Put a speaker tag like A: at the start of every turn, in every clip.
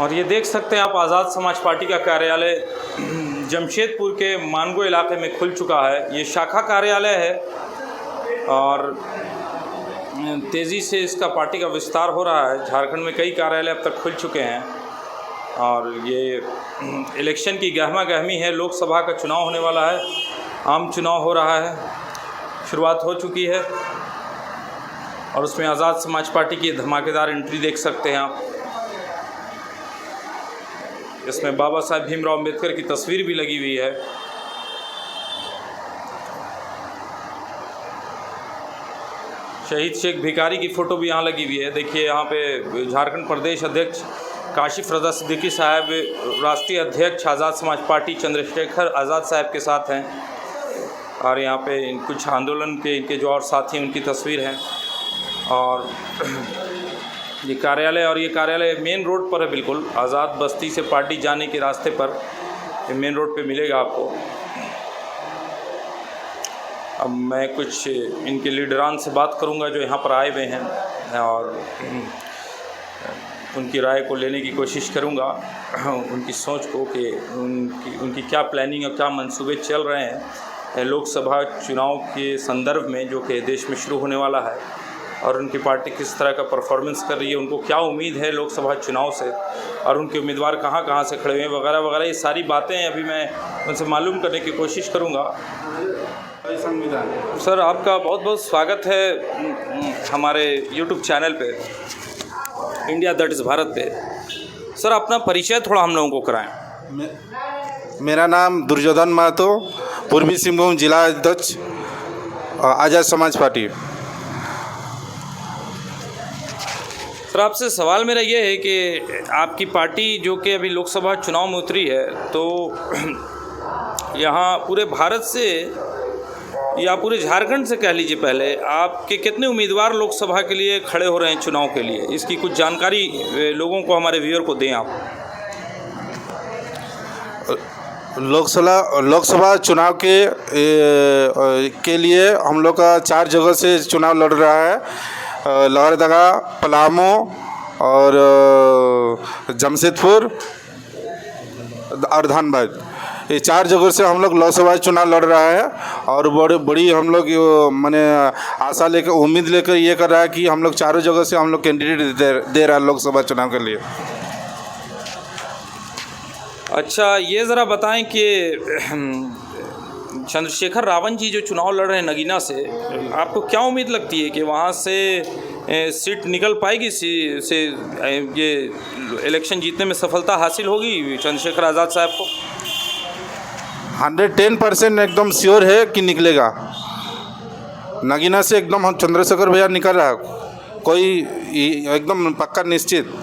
A: और ये देख सकते हैं आप, आज़ाद समाज पार्टी का कार्यालय जमशेदपुर के मानगो इलाके में खुल चुका है। ये शाखा कार्यालय है और तेज़ी से इसका पार्टी का विस्तार हो रहा है। झारखंड में कई कार्यालय अब तक खुल चुके हैं और ये इलेक्शन की गहमा गहमी है। लोकसभा का चुनाव होने वाला है, आम चुनाव हो रहा है, शुरुआत हो चुकी है और उसमें आज़ाद समाज पार्टी की धमाकेदार एंट्री देख सकते हैं आप। इसमें बाबा साहेब भीमराव अम्बेडकर की तस्वीर भी लगी हुई है। शहीद शेख भिखारी की फ़ोटो भी यहाँ लगी हुई है। देखिए यहाँ पे झारखंड प्रदेश अध्यक्ष काशिफ रज़ा सिद्दीकी साहब, राष्ट्रीय अध्यक्ष आज़ाद समाज पार्टी चंद्रशेखर आज़ाद साहब के साथ हैं और यहाँ पे कुछ आंदोलन के इनके जो और साथी हैं उनकी तस्वीर है। और ये कार्यालय, और ये कार्यालय मेन रोड पर है, बिल्कुल आज़ाद बस्ती से पार्टी जाने के रास्ते पर ये मेन रोड पे मिलेगा आपको। अब मैं कुछ इनके लीडरान से बात करूंगा जो यहाँ पर आए हुए हैं और उनकी राय को लेने की कोशिश करूंगा, उनकी सोच को कि उनकी क्या प्लानिंग और क्या मंसूबे चल रहे हैं लोकसभा चुनाव के संदर्भ में जो कि देश में शुरू होने वाला है, और उनकी पार्टी किस तरह का परफॉर्मेंस कर रही है, उनको क्या उम्मीद है लोकसभा चुनाव से और उनके उम्मीदवार कहाँ कहाँ से खड़े हुए हैं वगैरह वगैरह। ये सारी बातें अभी मैं उनसे मालूम करने की कोशिश करूँगा। संविधान सर, आपका बहुत बहुत स्वागत है हमारे यूट्यूब चैनल पे, इंडिया दैट इज़ भारत पे। सर, अपना परिचय थोड़ा हम लोगों को कराएं।
B: मेरा नाम दुर्योधन महतो, पूर्वी सिंहभूम जिला अध्यक्ष आज़ाद समाज पार्टी।
A: सर, आपसे सवाल मेरा ये है कि आपकी पार्टी जो कि अभी लोकसभा चुनाव में उतरी है, तो यहाँ पूरे भारत से या पूरे झारखंड से कह लीजिए, पहले आपके कितने उम्मीदवार लोकसभा के लिए खड़े हो रहे हैं चुनाव के लिए, इसकी कुछ जानकारी लोगों को, हमारे व्यूअर को दें आप।
B: लोकसभा चुनाव के लिए हम लोग का 4 जगह से चुनाव लड़ रहा है, लोहरदगा, पलामू और जमशेदपुर और धनबाद। ये 4 जगह से हम लोग लोकसभा चुनाव लड़ रहा है और बड़ी हम लोग माने आशा लेकर, उम्मीद लेकर ये कर रहा है कि हम लोग चारों जगह से हम लोग कैंडिडेट दे रहा है लोकसभा चुनाव के लिए।
A: अच्छा, ये ज़रा बताएं कि चंद्रशेखर रावण जी जो चुनाव लड़ रहे हैं नगीना से, आपको क्या उम्मीद लगती है कि वहाँ से सीट निकल पाएगी, से ये इलेक्शन जीतने में सफलता हासिल होगी चंद्रशेखर आज़ाद साहब को?
B: 110% एकदम श्योर है कि निकलेगा। नगीना से एकदम हम चंद्रशेखर भैया निकल रहा है, कोई एकदम पक्का निश्चित।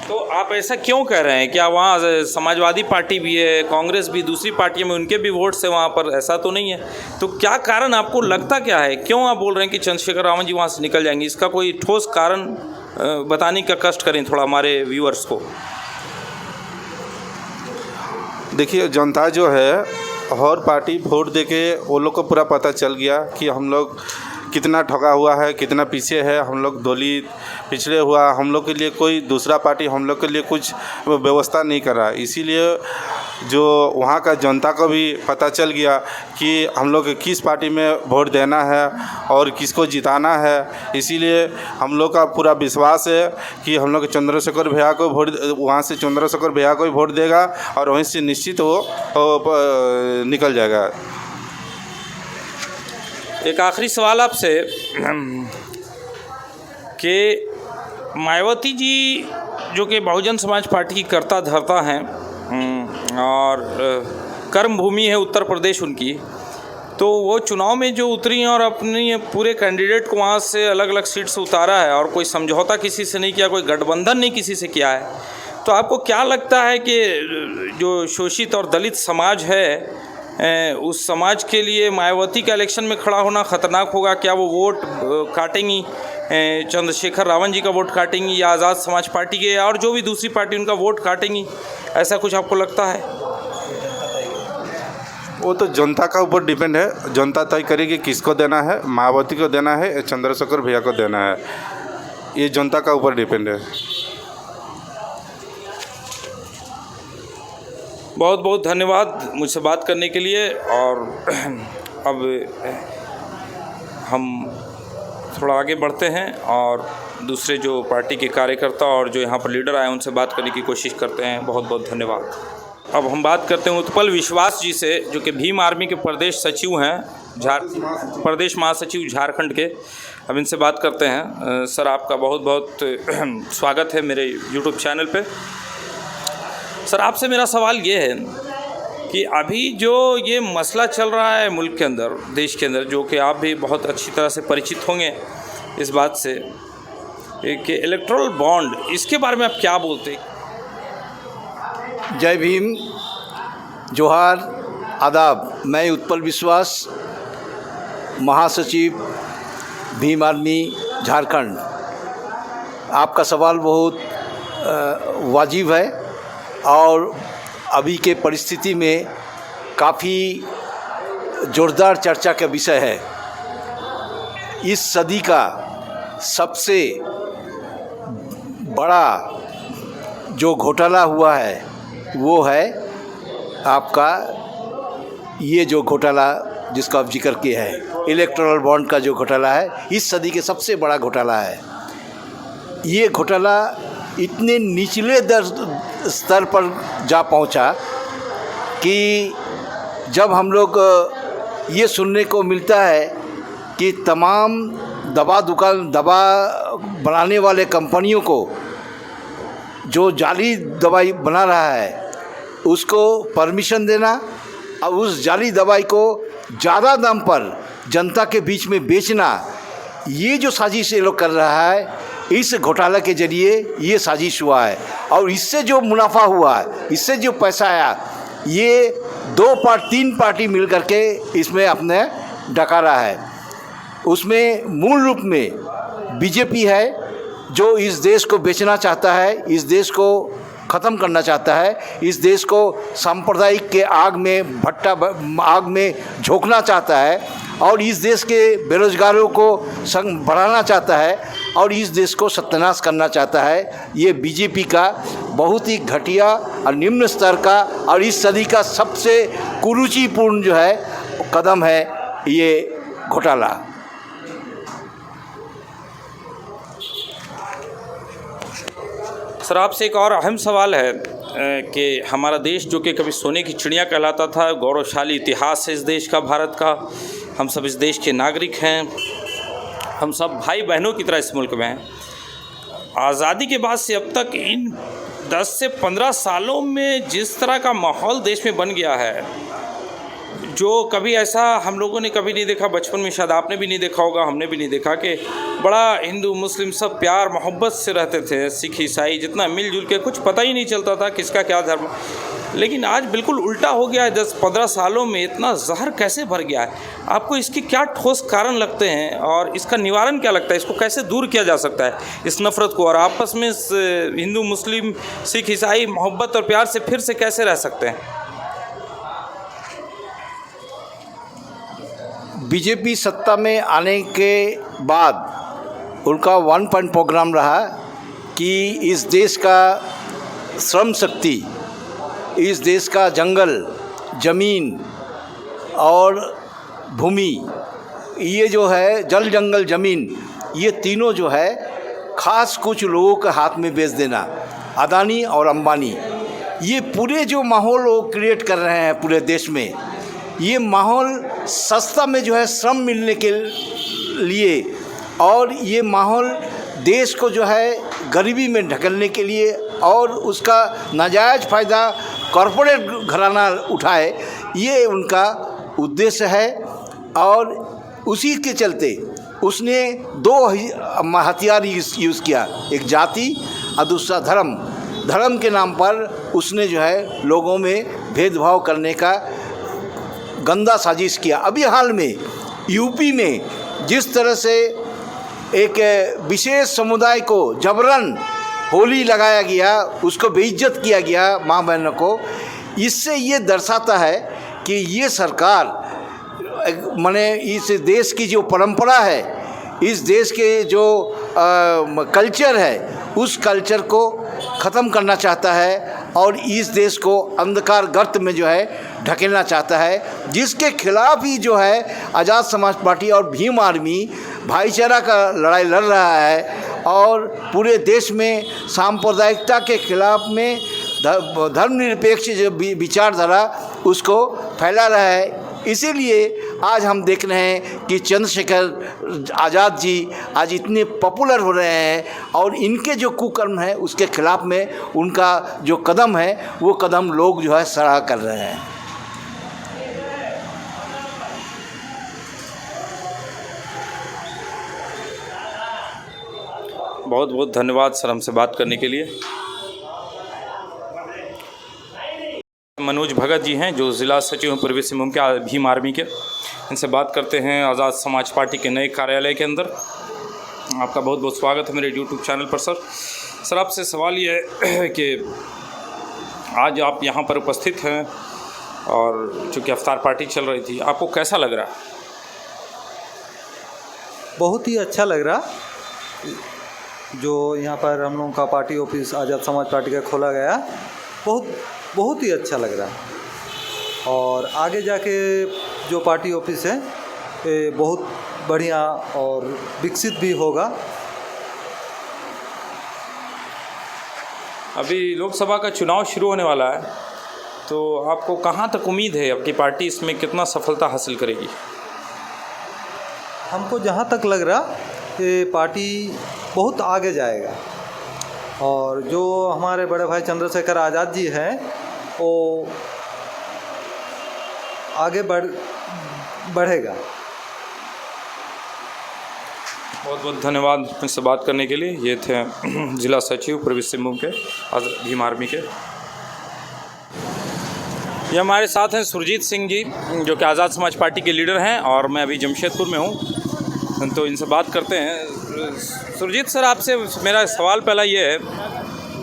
A: तो आप ऐसा क्यों कह रहे हैं? क्या वहाँ समाजवादी पार्टी भी है, कांग्रेस भी, दूसरी पार्टियों में उनके भी वोट्स हैं वहाँ पर? ऐसा तो नहीं है। तो क्या कारण, आपको लगता क्या है, क्यों आप बोल रहे हैं कि चंद्रशेखर रावण जी वहाँ से निकल जाएंगे? इसका कोई ठोस कारण बताने का कष्ट करें थोड़ा हमारे व्यूअर्स को।
B: देखिए, जनता जो है हर पार्टी वोट देके वो लोग को पूरा पता चल गया कि हम लोग कितना ठगा हुआ है, कितना पीछे है, हम लोग दलित पिछड़े हुआ, हम लोग के लिए कोई दूसरा पार्टी हम लोग के लिए कुछ व्यवस्था नहीं कर रहा। इसीलिए जो वहाँ का जनता को भी पता चल गया कि हम लोग किस पार्टी में वोट देना है और किसको जिताना है। इसीलिए हम लोग का पूरा विश्वास है कि हम लोग चंद्रशेखर भैया को वोट, वहाँ से चंद्रशेखर भैया को वोट देगा और वहीं से निश्चित वो निकल जाएगा।
A: एक आखिरी सवाल आपसे कि मायावती जी जो कि बहुजन समाज पार्टी की कर्ता धर्ता हैं और कर्म भूमि है उत्तर प्रदेश उनकी, तो वो चुनाव में जो उतरी हैं और अपने पूरे कैंडिडेट को वहाँ से अलग अलग सीट से उतारा है और कोई समझौता किसी से नहीं किया, कोई गठबंधन नहीं किसी से किया है। तो आपको क्या लगता है कि जो शोषित और दलित समाज है, उस समाज के लिए मायावती का इलेक्शन में खड़ा होना ख़तरनाक होगा? क्या वो वोट काटेंगी, चंद्रशेखर रावण जी का वोट काटेंगी या आज़ाद समाज पार्टी के और जो भी दूसरी पार्टी उनका वोट काटेंगी? ऐसा कुछ आपको लगता है?
B: वो तो जनता का ऊपर डिपेंड है, जनता तय करेगी किसको देना है, मायावती को देना है, चंद्रशेखर भैया को देना है। ये जनता का ऊपर डिपेंड है।
A: बहुत बहुत धन्यवाद मुझसे बात करने के लिए। और अब हम थोड़ा आगे बढ़ते हैं और दूसरे जो पार्टी के कार्यकर्ता और जो यहाँ पर लीडर आए उनसे बात करने की कोशिश करते हैं। बहुत बहुत धन्यवाद। अब हम बात करते हैं उत्पल विश्वास जी से, जो कि भीम आर्मी के प्रदेश सचिव हैं, प्रदेश महासचिव झारखंड के। अब इनसे बात करते हैं। सर, आपका बहुत बहुत स्वागत है मेरे यूट्यूब चैनल पे। सर, आपसे मेरा सवाल ये है कि अभी जो ये मसला चल रहा है मुल्क के अंदर, देश के अंदर, जो कि आप भी बहुत अच्छी तरह से परिचित होंगे इस बात से कि इलेक्टोरल बॉन्ड, इसके बारे में आप क्या बोलते हैं?
C: जय भीम, जोहार, आदाब। मैं उत्पल विश्वास, महासचिव भीम आर्मी झारखंड। आपका सवाल बहुत वाजिब है और अभी के परिस्थिति में काफ़ी ज़ोरदार चर्चा का विषय है। इस सदी का सबसे बड़ा जो घोटाला हुआ है वो है आपका ये जो घोटाला जिसका आप जिक्र किया है, इलेक्टोरल बॉन्ड का जो घोटाला है, इस सदी के सबसे बड़ा घोटाला है। ये घोटाला इतने निचले स्तर पर जा पहुंचा कि जब हम लोग ये सुनने को मिलता है कि तमाम दवा बनाने वाले कंपनियों को जो जाली दवाई बना रहा है उसको परमिशन देना और उस जाली दवाई को ज़्यादा दाम पर जनता के बीच में बेचना, ये जो साजिश ये लोग कर रहा है, इस घोटाला के ज़रिए ये साजिश हुआ है। और इससे जो मुनाफा हुआ है, इससे जो पैसा आया, ये 3 पार्टी मिल करके इसमें अपने डकारा है। उसमें मूल रूप में बीजेपी है जो इस देश को बेचना चाहता है, इस देश को ख़त्म करना चाहता है, इस देश को सांप्रदायिक के आग में झोंकना चाहता है और इस देश के बेरोजगारों को संग बढ़ाना चाहता है और इस देश को सत्यानाश करना चाहता है। ये बीजेपी का बहुत ही घटिया और निम्न स्तर का और इस सदी का सबसे कुरुचिपूर्ण जो है कदम है ये घोटाला।
A: सर, आपसे एक और अहम सवाल है कि हमारा देश जो कि कभी सोने की चिड़िया कहलाता था, गौरवशाली इतिहास है इस देश का, भारत का, हम सब इस देश के नागरिक हैं, हम सब भाई बहनों की तरह इस मुल्क में हैं। आज़ादी के बाद से अब तक इन 10 से 15 सालों में जिस तरह का माहौल देश में बन गया है, जो कभी ऐसा हम लोगों ने कभी नहीं देखा। बचपन में शायद आपने भी नहीं देखा होगा, हमने भी नहीं देखा कि बड़ा हिंदू मुस्लिम सब प्यार मोहब्बत से रहते थे, सिख ईसाई जितना मिलजुल के, कुछ पता ही नहीं चलता था किसका क्या धर्म। लेकिन आज बिल्कुल उल्टा हो गया है। 10-15 सालों में इतना जहर कैसे भर गया है? आपको इसके क्या ठोस कारण लगते हैं और इसका निवारण क्या लगता है? इसको कैसे दूर किया जा सकता है, इस नफ़रत को, और आपस में हिंदू मुस्लिम सिख ईसाई मोहब्बत और प्यार से फिर से कैसे रह सकते हैं?
C: बीजेपी सत्ता में आने के बाद उनका 1 पॉइंट प्रोग्राम रहा कि इस देश का श्रम शक्ति, इस देश का जंगल, ज़मीन और भूमि, ये जो है जल जंगल ज़मीन, ये तीनों जो है ख़ास कुछ लोगों के हाथ में बेच देना, अदानी और अंबानी। ये पूरे जो माहौल वो क्रिएट कर रहे हैं पूरे देश में, ये माहौल सस्ता में जो है श्रम मिलने के लिए और ये माहौल देश को जो है गरीबी में ढकेलने के लिए और उसका नाजायज़ फ़ायदा कॉरपोरेट घराना उठाए, ये उनका उद्देश्य है। और उसी के चलते उसने 2 हथियार यूज़ किया, एक जाति और दूसरा धर्म। धर्म के नाम पर उसने जो है लोगों में भेदभाव करने का गंदा साजिश किया। अभी हाल में यूपी में जिस तरह से एक विशेष समुदाय को जबरन होली लगाया गया, उसको बेइज्जत किया गया माँ बहनों को, इससे ये दर्शाता है कि ये सरकार माने इस देश की जो परंपरा है, इस देश के जो कल्चर है, उस कल्चर को ख़त्म करना चाहता है और इस देश को अंधकार गर्त में जो है ढकेलना चाहता है, जिसके खिलाफ ही जो है आज़ाद समाज पार्टी और भीम आर्मी भाईचारा का लड़ाई लड़ रहा है और पूरे देश में सांप्रदायिकता के खिलाफ में धर्मनिरपेक्ष जो विचारधारा उसको फैला रहा है। इसीलिए आज हम देख रहे हैं कि चंद्रशेखर आज़ाद जी आज इतने पॉपुलर हो रहे हैं और इनके जो कुकर्म है उसके खिलाफ में उनका जो कदम है वो कदम लोग जो है सराहा कर रहे हैं।
A: बहुत बहुत धन्यवाद सर हमसे बात करने के लिए। मनोज भगत जी हैं जो ज़िला सचिव हैं पूर्वी सिंहभूम के भीम आर्मी के, इनसे बात करते हैं आज़ाद समाज पार्टी के नए कार्यालय के अंदर। आपका बहुत बहुत स्वागत है मेरे यूट्यूब चैनल पर सर। सर आपसे सवाल ये है कि आज आप यहाँ पर उपस्थित हैं और चूँकि अफ्तार पार्टी चल रही थी, आपको कैसा लग रहा है?
D: बहुत ही अच्छा लग रहा जो यहाँ पर हम लोगों का पार्टी ऑफिस आज़ाद समाज पार्टी का खोला गया, बहुत ही अच्छा लग रहा। और आगे जाके जो पार्टी ऑफिस है ये बहुत बढ़िया और विकसित भी होगा।
A: अभी लोकसभा का चुनाव शुरू होने वाला है, तो आपको कहाँ तक उम्मीद है आपकी पार्टी इसमें कितना सफलता हासिल करेगी?
D: हमको जहाँ तक लग रहा ये पार्टी बहुत आगे जाएगा और जो हमारे बड़े भाई चंद्रशेखर आज़ाद जी हैं वो आगे बढ़ेगा।
A: बहुत बहुत धन्यवाद मुझसे बात करने के लिए। ये थे जिला सचिव पूर्वी सिंहभूम के भीम आर्मी के। ये हमारे साथ हैं सुरजीत सिंह जी जो कि आज़ाद समाज पार्टी के लीडर हैं और मैं अभी जमशेदपुर में हूँ, तो इनसे बात करते हैं। सुरजीत सर आपसे मेरा सवाल पहला ये है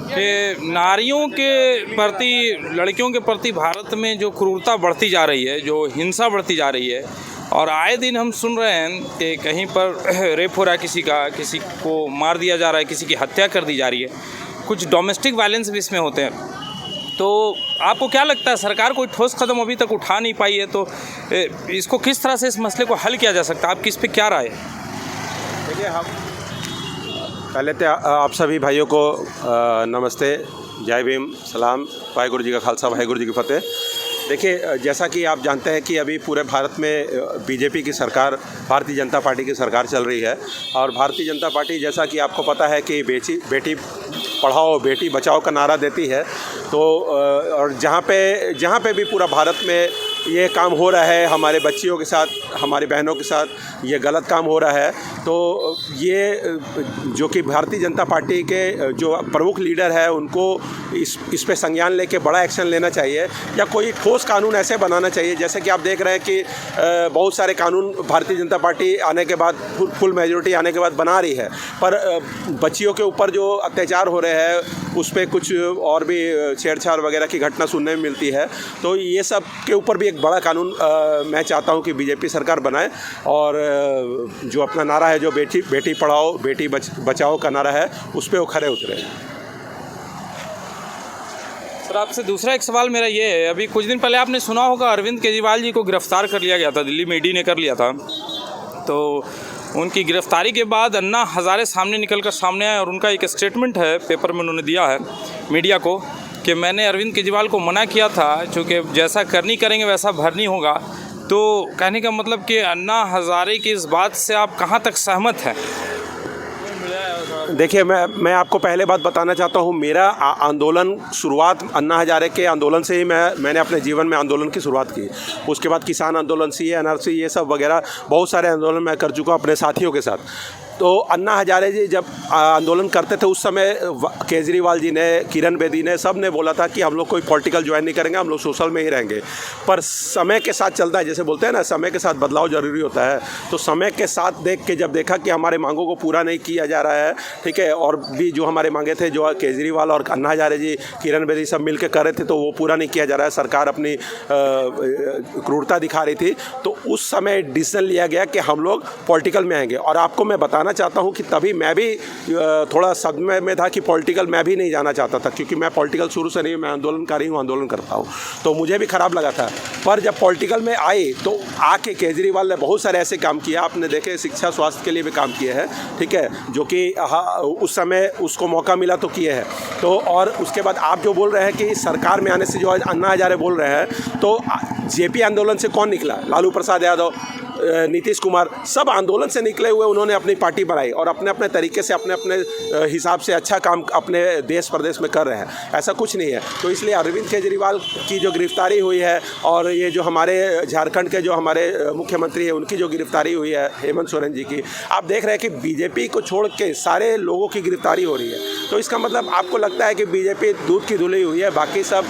A: कि नारियों के प्रति, लड़कियों के प्रति भारत में जो क्रूरता बढ़ती जा रही है, जो हिंसा बढ़ती जा रही है और आए दिन हम सुन रहे हैं कि कहीं पर रेप हो रहा है, किसी को मार दिया जा रहा है, किसी की हत्या कर दी जा रही है, कुछ डोमेस्टिक वायलेंस भी इसमें होते हैं। तो आपको क्या लगता है सरकार कोई ठोस कदम अभी तक उठा नहीं पाई है, तो इसको किस तरह से इस मसले को हल किया जा सकता है? आपकी इस पर क्या राय है?
E: देखिए, हम पहले तो आप सभी भाइयों को नमस्ते, जय भीम, सलाम, वाहिगुरु जी का खालसा वाहिगुरु जी की फतेह। देखिए, जैसा कि आप जानते हैं कि अभी पूरे भारत में बीजेपी की सरकार, भारतीय जनता पार्टी की सरकार चल रही है और भारतीय जनता पार्टी, जैसा कि आपको पता है कि बेटी पढ़ाओ बेटी बचाओ का नारा देती है। तो और जहाँ पे भी पूरा भारत में ये काम हो रहा है, हमारे बच्चियों के साथ, हमारी बहनों के साथ ये गलत काम हो रहा है, तो ये जो कि भारतीय जनता पार्टी के जो प्रमुख लीडर है उनको इस पे संज्ञान लेके बड़ा एक्शन लेना चाहिए या कोई ठोस कानून ऐसे बनाना चाहिए। जैसे कि आप देख रहे हैं कि बहुत सारे कानून भारतीय जनता पार्टी आने के बाद, फुल मेजोरिटी आने के बाद बना रही है, पर बच्चियों के ऊपर जो अत्याचार हो रहे हैं उस पर कुछ और भी छेड़छाड़ वगैरह की घटना सुनने में मिलती है। तो ये सब के ऊपर भी एक बड़ा कानून मैं चाहता हूँ कि बीजेपी सरकार बनाए और जो अपना नारा है, जो बेटी पढ़ाओ बेटी बचाओ का नारा है, उस पर वो खरे उतरे।
A: सर आपसे दूसरा एक सवाल मेरा ये है, अभी कुछ दिन पहले आपने सुना होगा अरविंद केजरीवाल जी को गिरफ्तार कर लिया गया था, दिल्ली में ईडी ने कर लिया था। तो उनकी गिरफ्तारी के बाद अन्ना हज़ारे सामने आए और उनका एक स्टेटमेंट है, पेपर में उन्होंने दिया है मीडिया को कि मैंने अरविंद केजरीवाल को मना किया था, चूँकि जैसा करनी करेंगे वैसा भरनी होगा। तो कहने का मतलब कि अन्ना हज़ारे की इस बात से आप कहाँ तक सहमत हैं?
E: देखिए, मैं आपको पहले बात बताना चाहता हूँ, मेरा आंदोलन शुरुआत अन्ना हज़ारे के आंदोलन से ही मैंने अपने जीवन में आंदोलन की शुरुआत की। उसके बाद किसान आंदोलन, CA, NRC, ये सब वगैरह बहुत सारे आंदोलन मैं कर चुका अपने साथियों के साथ। तो अन्ना हज़ारे जी जब आंदोलन करते थे उस समय केजरीवाल जी ने, किरण बेदी ने, सब ने बोला था कि हम लोग कोई पॉलिटिकल ज्वाइन नहीं करेंगे, हम लोग सोशल में ही रहेंगे। पर समय के साथ चलता है, जैसे बोलते हैं ना, समय के साथ बदलाव ज़रूरी होता है। तो समय के साथ देख के जब देखा कि हमारे मांगों को पूरा नहीं किया जा रहा है, ठीक है, और भी जो हमारे मांगे थे, जो केजरीवाल और अन्ना हज़ारे जी, किरण बेदी सब मिल के कर रहे थे, तो वो पूरा नहीं किया जा रहा है, सरकार अपनी क्रूरता दिखा रही थी। तो उस समय डिसीजन लिया गया कि हम लोग पॉलिटिकल में आएंगे। और आपको मैं बताना बताना चाहता हूँ कि तभी मैं भी थोड़ा सदमे में था कि पॉलिटिकल मैं भी नहीं जाना चाहता था, क्योंकि मैं पॉलिटिकल शुरू से नहीं, मैं आंदोलनकारी हूँ, आंदोलन करता हूँ, तो मुझे भी ख़राब लगा था। पर जब पॉलिटिकल में आए तो आके केजरीवाल ने बहुत सारे ऐसे काम किया, आपने देखे शिक्षा स्वास्थ्य के लिए भी काम किए हैं, ठीक है, जो कि उस समय उसको मौका मिला तो किए हैं। तो और उसके बाद आप जो बोल रहे हैं कि सरकार में आने से जो अन्ना हजारे बोल रहे हैं, तो जेपी आंदोलन से कौन निकला? लालू प्रसाद यादव, नीतीश कुमार, सब आंदोलन से निकले हुए उन्होंने अपनी पार्टी बनाई और अपने अपने तरीके से अपने अपने हिसाब से अच्छा काम अपने देश प्रदेश में कर रहे हैं, ऐसा कुछ नहीं है। तो इसलिए अरविंद केजरीवाल की जो गिरफ्तारी हुई है और ये जो हमारे झारखंड के जो हमारे मुख्यमंत्री हैं उनकी जो गिरफ्तारी हुई है हेमंत सोरेन जी की, आप देख रहे हैं कि बीजेपी को छोड़ के सारे लोगों की गिरफ्तारी हो रही है। तो इसका मतलब आपको लगता है कि बीजेपी दूध की धुली हुई है, बाकी सब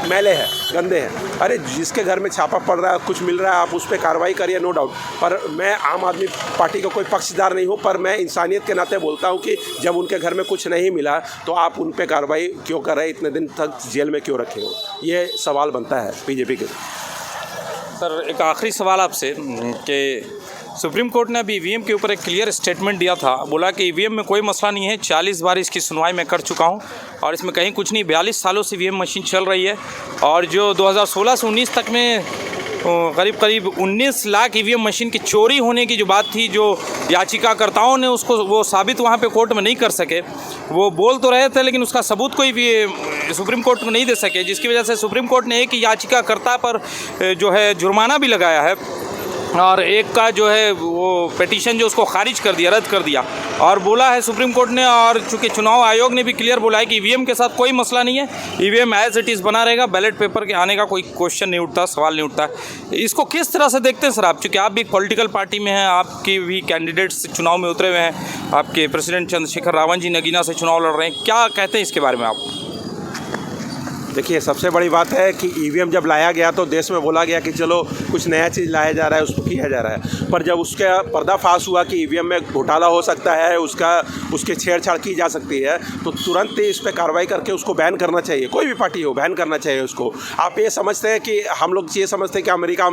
E: मैले हैं, गंदे हैं। अरे जिसके घर में छापा पड़ रहा है, कुछ मिल रहा है, आप उस पर कार्रवाई करिए, नो डाउट। पर मैं आम आदमी पार्टी का कोई पक्षधर नहीं हूँ, पर मैं इंसानियत के नाते बोलता हूँ कि जब उनके घर में कुछ नहीं मिला तो आप उन पर कार्रवाई क्यों कर रहे हैं, इतने दिन तक जेल में क्यों रखे हो, ये सवाल बनता है बीजेपी के।
A: सर एक आखिरी सवाल आपसे कि सुप्रीम कोर्ट ने अभी ईवीएम के ऊपर एक क्लियर स्टेटमेंट दिया था, बोला कि ईवीएम में कोई मसला नहीं है, 40 बार इसकी सुनवाई मैं कर चुका हूं और इसमें कहीं कुछ नहीं, 42 सालों से ईवीएम मशीन चल रही है और जो 2016 से 19 तक में करीब 19 लाख ईवीएम मशीन की चोरी होने की जो बात थी, जो याचिकाकर्ताओं ने उसको वो साबित वहाँ पे कोर्ट में नहीं कर सके, वो बोल तो रहे थे लेकिन उसका सबूत कोई भी सुप्रीम कोर्ट को नहीं दे सके, जिसकी वजह से सुप्रीम कोर्ट ने एक याचिकाकर्ता पर जो है जुर्माना भी लगाया है और एक का जो है वो पिटीशन जो उसको खारिज कर दिया, रद्द कर दिया और बोला है सुप्रीम कोर्ट ने, और चूँकि चुनाव आयोग ने भी क्लियर बोला है कि ईवीएम के साथ कोई मसला नहीं है, ईवीएम एज इट इज़ बना रहेगा, बैलेट पेपर के आने का कोई क्वेश्चन नहीं उठता, सवाल नहीं उठता। इसको किस तरह से देखते हैं सर आप, चूँकि आप भी एक पॉलिटिकल पार्टी में हैं, आपकी भी कैंडिडेट्स चुनाव में उतरे हुए हैं, आपके प्रेसिडेंट चंद्रशेखर रावत जी नगीना से चुनाव लड़ रहे हैं, क्या कहते हैं इसके बारे में आप?
E: देखिए सबसे बड़ी बात है कि ईवीएम जब लाया गया तो देश में बोला गया कि चलो कुछ नया चीज़ लाया जा रहा है, उसको किया जा रहा है, पर जब उसका पर्दाफाश हुआ कि ईवीएम में घोटाला हो सकता है, उसके छेड़छाड़ की जा सकती है, तो तुरंत ही इस पर कार्रवाई करके उसको बैन करना चाहिए, कोई भी पार्टी हो बैन करना चाहिए उसको। आप ये समझते हैं कि हम लोग ये समझते हैं कि अमेरिका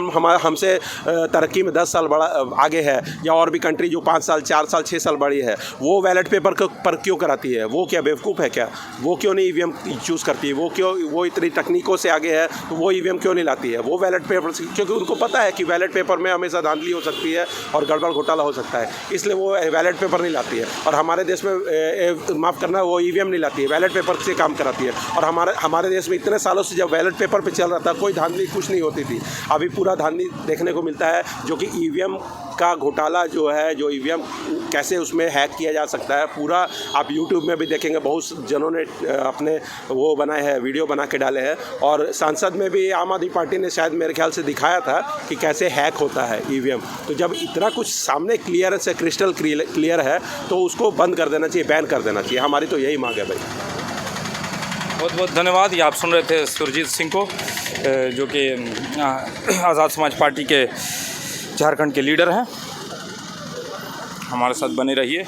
E: हमसे तरक्की में 10 साल बड़ा आगे है, या और भी कंट्री जो 5 साल 4 साल 6 साल बड़ी है, वो बैलेट पेपर पर क्यों कराती है? वो क्या बेवकूफ़ है क्या? वो क्यों नहीं ईवीएम चूज़ करती है? वो इतनी तकनीकों से आगे है तो वो ईवीएम क्यों नहीं लाती है? वो बैलेट पेपर, क्योंकि उनको पता है कि बैलेट पेपर में हमेशा धांधली हो सकती है और गड़बड़ घोटाला हो सकता है, इसलिए वो बैलेट पेपर नहीं लाती है। और हमारे देश में माफ़ करना, वो ईवीएम नहीं लाती है, बैलेट पेपर से काम कराती है। और हमारे देश में इतने सालों से जब बैलेट पेपर पे चल रहा था कोई धांधली कुछ नहीं होती थी, अभी पूरा धांधली देखने को मिलता है, जो कि ईवीएम का घोटाला जो है, जो ईवीएम कैसे उसमें हैक किया जा सकता है, पूरा आप यूट्यूब में भी देखेंगे, बहुत जनों ने अपने वो बनाए हैं, वीडियो बना के डाले हैं, और संसद में भी आम आदमी पार्टी ने शायद मेरे ख्याल से दिखाया था कि कैसे हैक होता है ईवीएम। तो जब इतना कुछ सामने क्लियर से क्रिस्टल क्लियर है तो उसको बंद कर देना चाहिए, बैन कर देना चाहिए, हमारी तो यही मांग है भाई।
A: बहुत बहुत धन्यवाद। ये आप सुन रहे थे सुरजीत सिंह को, जो कि आज़ाद समाज पार्टी के झारखंड के लीडर हैं। हमारे साथ बने रहिए।